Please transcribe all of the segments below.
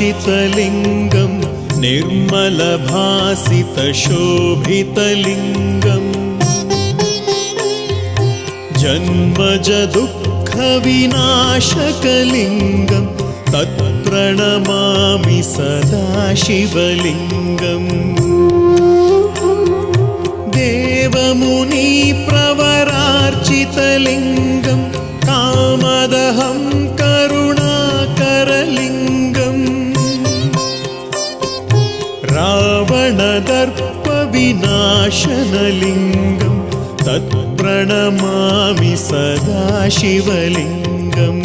ब्रह्ममुरारिसुरार्चितलिङ्गं निर्मलभासितशोभितलिङ्गम् जन्मजदुःखविनाशकलिङ्गं तत्प्रणमामि सदा शिवलिङ्गम् देवमुनिप्रवरार्चितलिङ्गं कामदहं करुणाकरलिङ्गम् रावणदर्पविनाशनलिङ्गं तत्प्रणमामि सदा शिवलिङ्गम्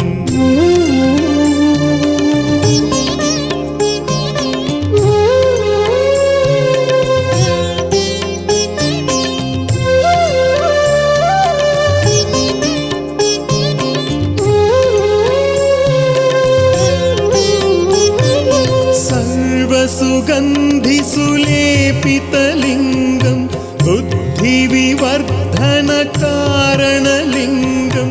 सर्वसुगन्धिसुलेपितलिङ्गं बुद्धिविवर्धनकारणलिङ्गं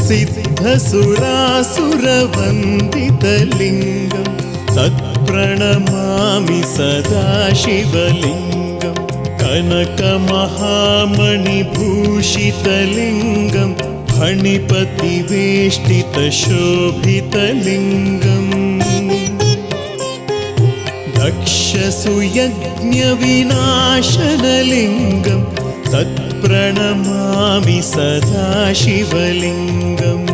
सिद्धसुरासुरवन्दितलिङ्गं तत्प्रणमामि सदा शिवलिङ्गं कनकमहामणिभूषितलिङ्गं फणिपतिवेष्टितशोभितलिङ्गम् दक्षसुयज्ञविनाशनलिङ्गं तत्प्रणमामि सदा शिवलिङ्गम्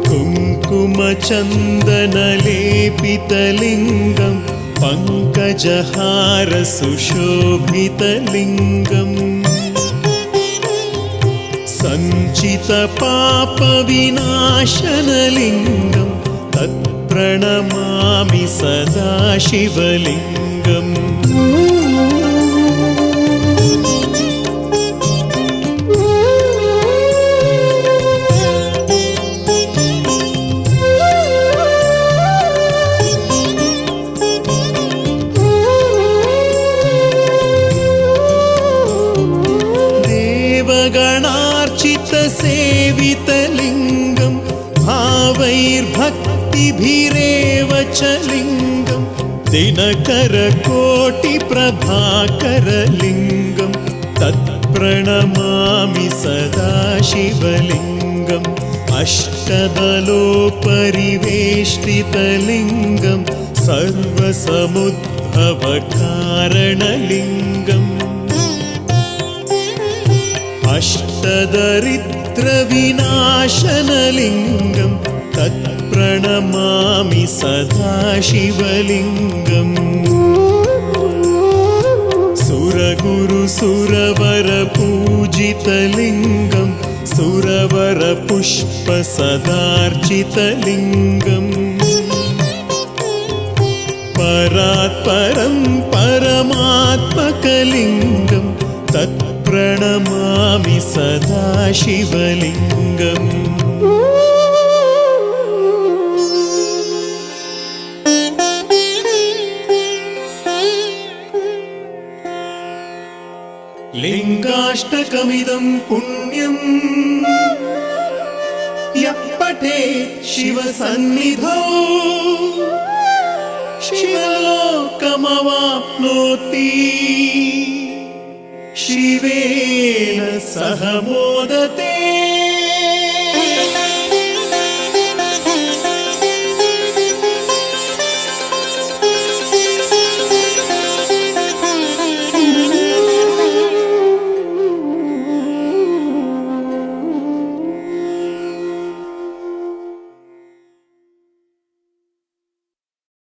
कुङ्कुमचन्दनलेपितलिङ्गं पङ्कजहारसुशोभितलिङ्गम् सञ्चितपापविनाशनलिङ्गं तत्प्रणमामि सदा शिवलिङ्गम् देवगणार्चितसेवितलिङ्गं भावैर्भक्तिभिरेव च लिङ्गं दिनकरकोटिप्रभाकरलिङ्गं तत्प्रणमामि सदा शिवलिङ्गम् अष्टदलोपरिवेष्टितलिङ्गं सर्वसमुद्भवकारणलिङ्गम् अष्टदरिद्रविनाशनलिङ्गं तत्प्रणमामि सदा शिवलिङ्गम् सुरगुरुसुरवरपूजितलिङ्गं सुरवरपुष्पसदार्चितलिङ्गम् परात्परं परमात्मकलिङ्गं तत्प्रणमामि सदा शिवलिङ्गम् लिङ्गाष्टकमिदं पुण्यं यः पठेत् शिवसन्निधौ शिवलोकमवाप्नोति शिवेन सह मोदते।